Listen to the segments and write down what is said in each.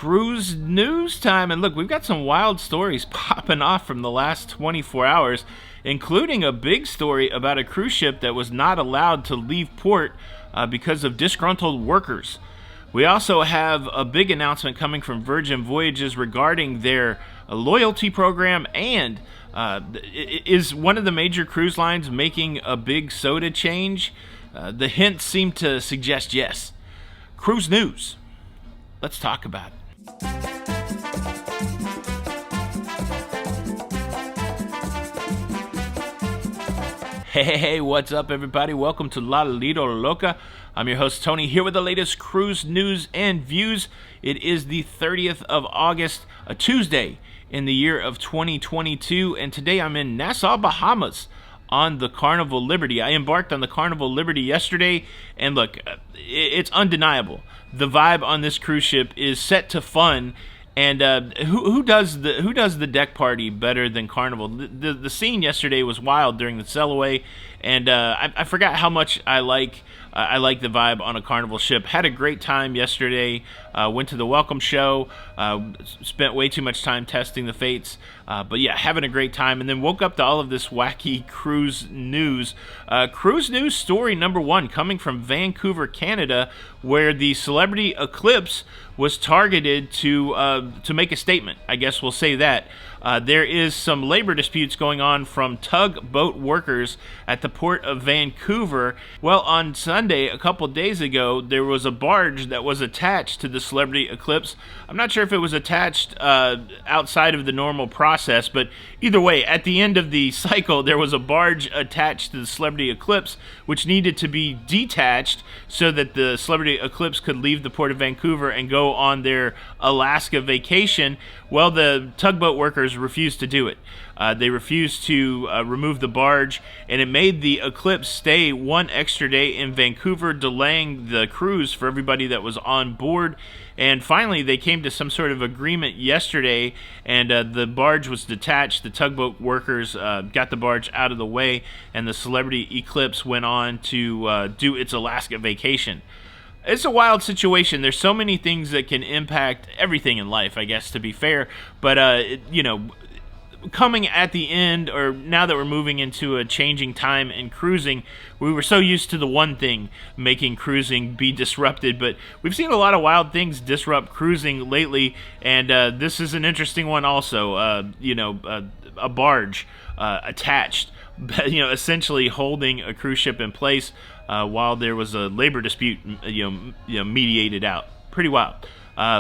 cruise news time. And look, we've got some wild stories popping off from the last 24 hours, including a big story about a cruise ship that was not allowed to leave port because of disgruntled workers. We also have a big announcement coming from Virgin Voyages regarding their loyalty program, and is one of the major cruise lines making a big soda change? The hints seem to suggest yes. Cruise news. Let's talk about it. Hey, what's up, everybody? Welcome to Lido, Loca. I'm your host, Tony, here with the latest cruise news and views. It is the 30th of August, a Tuesday in the year of 2022, and today I'm in Nassau, Bahamas, on the Carnival Liberty. I embarked on the Carnival Liberty yesterday, and look, it's undeniable. The vibe on this cruise ship is set to fun, and who does the deck party better than Carnival? The scene yesterday was wild during the sail-away, and I forgot how much I like the vibe on a Carnival ship. Had a great time yesterday. Went to the welcome show. Spent way too much time testing the fates. But yeah, having a great time. And then woke up to all of this wacky cruise news. Cruise news story number one coming from Vancouver, Canada, where the celebrity eclipse was targeted to make a statement. I guess we'll say that. There is some labor disputes going on from tugboat workers at the port of Vancouver. Well, on Sunday, a couple days ago, there was a barge that was attached to the celebrity eclipse. I'm not sure if it was attached outside of the normal process, but either way, at the end of the cycle, there was a barge attached to the celebrity eclipse, which needed to be detached so that the celebrity eclipse could leave the port of Vancouver and go on their Alaska vacation. Well, the tugboat workers refused to do it. They refused to remove the barge, and it made the eclipse stay one extra day in Vancouver, delaying the cruise for everybody that was on board. And finally, they came to some sort of agreement yesterday, and the barge was detached. The tugboat workers got the barge out of the way, and the celebrity eclipse went on to do its Alaska vacation. It's a wild situation. There's so many things that can impact everything in life, I guess, to be fair. But, coming at the end, or now that we're moving into a changing time in cruising, we were so used to the one thing making cruising be disrupted, but we've seen a lot of wild things disrupt cruising lately, and this is an interesting one also. A barge attached, essentially holding a cruise ship in place while there was a labor dispute, mediated out. Pretty wild.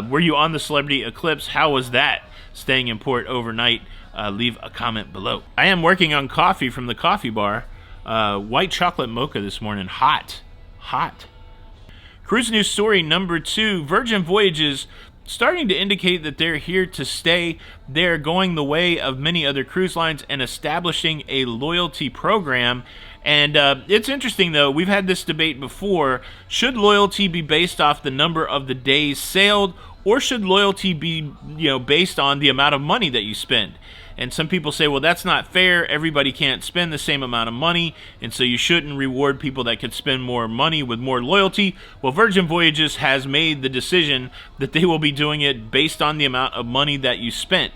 Were you on the celebrity eclipse? How was that staying in port overnight? Leave a comment below. I am working on coffee from the coffee bar. White chocolate mocha this morning. Hot. Cruise news story number two. Virgin Voyages starting to indicate that they're here to stay. They're going the way of many other cruise lines and establishing a loyalty program. And it's interesting, though. We've had this debate before. Should loyalty be based off the number of the days sailed, or should loyalty be, based on the amount of money that you spend? And some people say, well, that's not fair. Everybody can't spend the same amount of money, and so you shouldn't reward people that could spend more money with more loyalty. Well, Virgin Voyages has made the decision that they will be doing it based on the amount of money that you spent.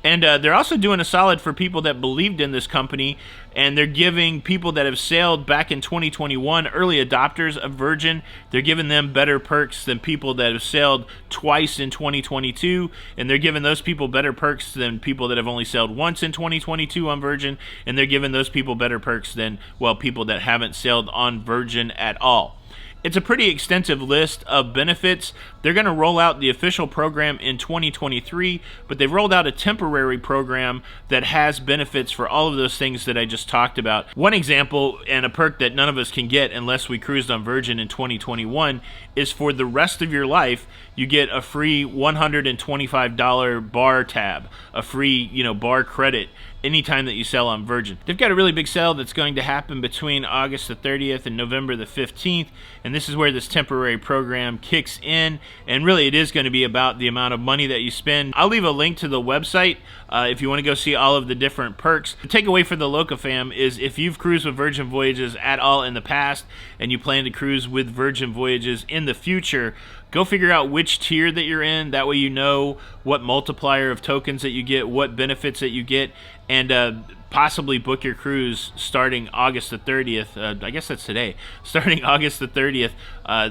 And they're also doing a solid for people that believed in this company, and they're giving people that have sailed back in 2021, early adopters of Virgin, they're giving them better perks than people that have sailed twice in 2022, and they're giving those people better perks than people that have only sailed once in 2022 on Virgin, and they're giving those people better perks than, people that haven't sailed on Virgin at all. It's a pretty extensive list of benefits. They're going to roll out the official program in 2023, but they've rolled out a temporary program that has benefits for all of those things that I just talked about. One example, and a perk that none of us can get unless we cruised on Virgin in 2021, is for the rest of your life, you get a free $125 bar tab, a free, bar credit anytime that you sell on Virgin. They've got a really big sale that's going to happen between August the 30th and November the 15th, and this is where this temporary program kicks in, and really it is going to be about the amount of money that you spend. I'll leave a link to the website if you want to go see all of the different perks. The takeaway for the Loca fam is if you've cruised with Virgin Voyages at all in the past, and you plan to cruise with Virgin Voyages in the future, go figure out which tier that you're in. That way you know what multiplier of tokens that you get, what benefits that you get, and possibly book your cruise starting August the 30th. I guess that's today. Starting August the 30th,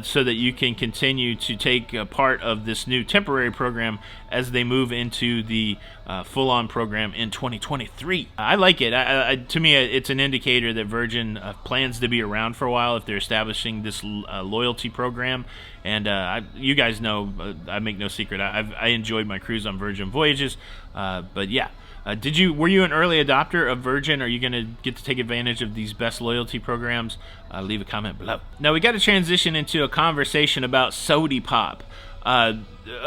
so that you can continue to take part of this new temporary program as they move into the full-on program in 2023. I like it. To me, it's an indicator that Virgin plans to be around for a while if they're establishing this loyalty program. And you guys know, I make no secret, I enjoyed my cruise on Virgin Voyages. But yeah. Were you an early adopter of Virgin? Are you going to get to take advantage of these best loyalty programs? Leave a comment below. Now we got to transition into a conversation about Sody Pop. A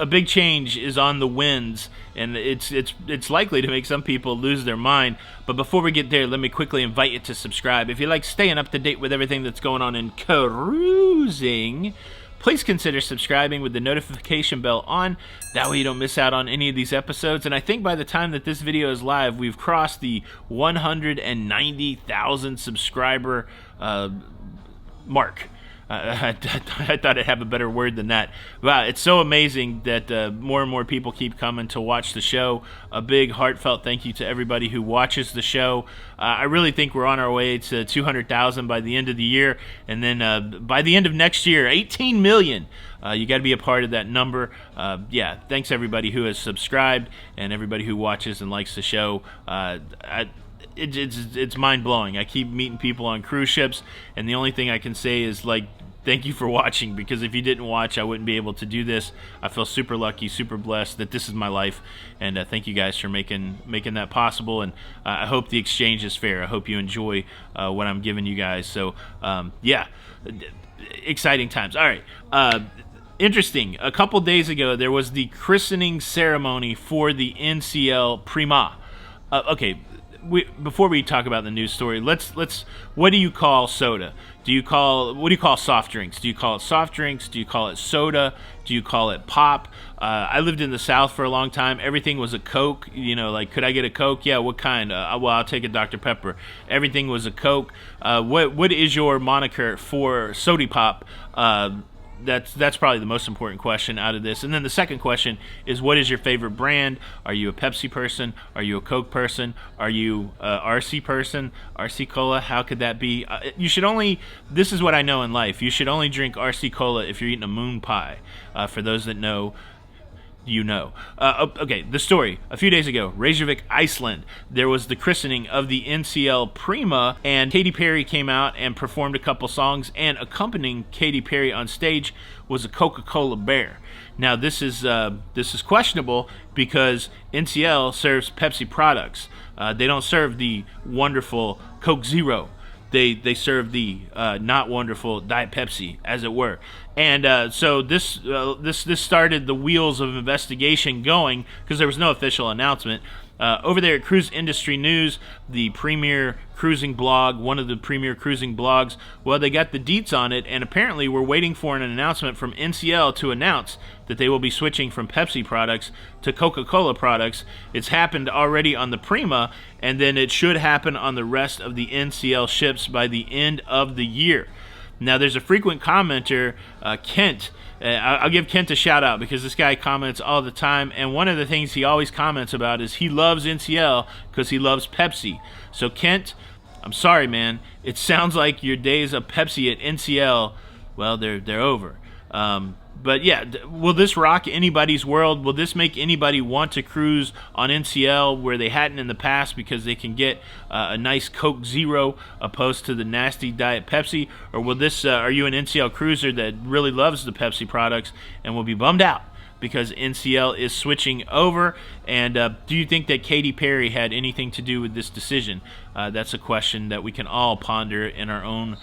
big change is on the winds, and it's likely to make some people lose their mind. But before we get there, let me quickly invite you to subscribe. If you like staying up to date with everything that's going on in cruising, please consider subscribing with the notification bell on. That way you don't miss out on any of these episodes. And I think by the time that this video is live, we've crossed the 190,000 subscriber mark. I thought I'd have a better word than that. Wow, it's so amazing that more and more people keep coming to watch the show. A big heartfelt thank you to everybody who watches the show. I really think we're on our way to 200,000 by the end of the year, and then by the end of next year, 18 million. You got to be a part of that number. Yeah, thanks everybody who has subscribed and everybody who watches and likes the show. It's mind-blowing. I keep meeting people on cruise ships, and the only thing I can say is, like, thank you for watching, because if you didn't watch, I wouldn't be able to do this. I feel super lucky, super blessed that this is my life, and thank you guys for making that possible, and I hope the exchange is fair. I hope you enjoy what I'm giving you guys. So, yeah, exciting times. All right. Interesting. A couple days ago, there was the christening ceremony for the NCL Prima. Okay. Before we talk about the news story, let's what do you call soda? What do you call soft drinks? Do you call it soft drinks? Do you call it soda? Do you call it pop? I lived in the South for a long time. Everything was a Coke. You know, like, could I get a Coke? Yeah, what kind? Well, I'll take a Dr. Pepper. Everything was a Coke. What is your moniker for Sody Pop? That's probably the most important question out of this. And then the second question is, what is your favorite brand? Are you a Pepsi person? Are you a Coke person? Are you a RC person? RC Cola? How could that be? You should only, this is what I know in life, you should only drink RC Cola if you're eating a moon pie. For those that know, you know. Okay, the story. A few days ago, Reykjavik, Iceland, there was the christening of the NCL Prima, and Katy Perry came out and performed a couple songs, and accompanying Katy Perry on stage was a Coca-Cola bear. Now, this is questionable because NCL serves Pepsi products. They don't serve the wonderful Coke Zero. They serve the not wonderful Diet Pepsi, as it were. And so this started the wheels of investigation going, because there was no official announcement. Over there at Cruise Industry News, the premier cruising blog, one of the premier cruising blogs, well, they got the deets on it, and apparently we're waiting for an announcement from NCL to announce that they will be switching from Pepsi products to Coca-Cola products. It's happened already on the Prima, and then it should happen on the rest of the NCL ships by the end of the year. Now, there's a frequent commenter, Kent. I'll give Kent a shout out because this guy comments all the time, and one of the things he always comments about is he loves NCL because he loves Pepsi. So Kent, I'm sorry, man. It sounds like your days of Pepsi at NCL, well, they're over. But yeah, will this rock anybody's world? Will this make anybody want to cruise on NCL where they hadn't in the past because they can get a nice Coke Zero opposed to the nasty Diet Pepsi? Or will this? Are you an NCL cruiser that really loves the Pepsi products and will be bummed out because NCL is switching over? And do you think that Katy Perry had anything to do with this decision? That's a question that we can all ponder in our own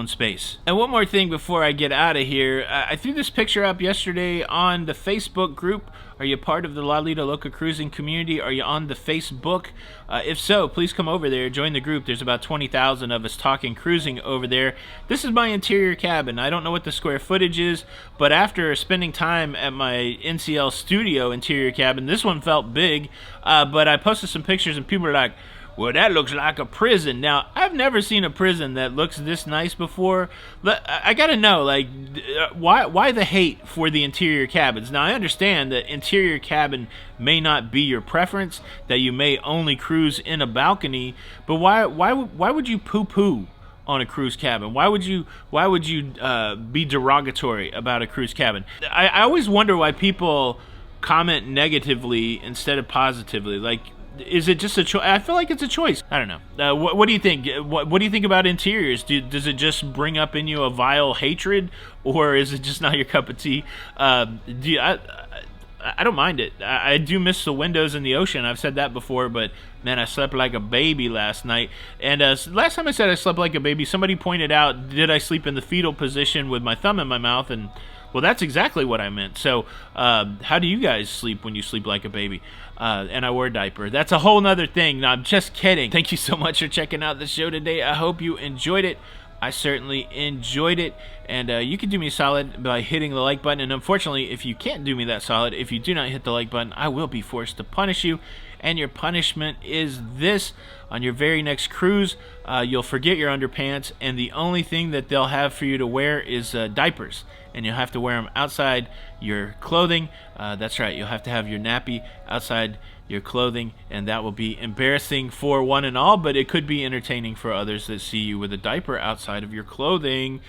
space. And one more thing before I get out of here. I threw this picture up yesterday on the Facebook group. Are you part of the Lido Loca cruising community? Are you on the Facebook? If so, please come over there, join the group. There's about 20,000 of us talking cruising over there. This is my interior cabin. I don't know what the square footage is, but after spending time at my NCL studio interior cabin, this one felt big, but I posted some pictures and people were like, well, that looks like a prison. Now, I've never seen a prison that looks this nice before. I gotta know, like, why the hate for the interior cabins? Now, I understand that interior cabin may not be your preference, that you may only cruise in a balcony, but why would you poo-poo on a cruise cabin? Why would you be derogatory about a cruise cabin? I always wonder why people comment negatively instead of positively. Like, is it just a choice? I feel like it's a choice. I don't know. What do you think? What do you think about interiors? Does it just bring up in you a vile hatred, or is it just not your cup of tea? I don't mind it. I do miss the windows and the ocean. I've said that before, but man, I slept like a baby last night. And last time I said I slept like a baby, somebody pointed out, did I sleep in the fetal position with my thumb in my mouth? And well, that's exactly what I meant. So how do you guys sleep when you sleep like a baby? And I wear a diaper. That's a whole nother thing. No, I'm just kidding. Thank you so much for checking out the show today. I hope you enjoyed it. I certainly enjoyed it. And you can do me a solid by hitting the like button. And unfortunately, if you can't do me that solid, if you do not hit the like button, I will be forced to punish you. And your punishment is this: on your very next cruise, you'll forget your underpants, and the only thing that they'll have for you to wear is diapers. And you'll have to wear them outside your clothing. That's right, you'll have to have your nappy outside your clothing, and that will be embarrassing for one and all, but it could be entertaining for others that see you with a diaper outside of your clothing.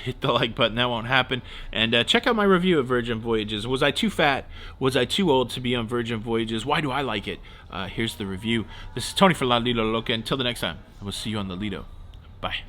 Hit the like button, that won't happen. And check out my review of Virgin Voyages. Was I too fat? Was I too old to be on Virgin Voyages? Why do I like it? Here's the review. This is Tony for Lido, Loca. Until the next time, we'll see you on the Lido. Bye.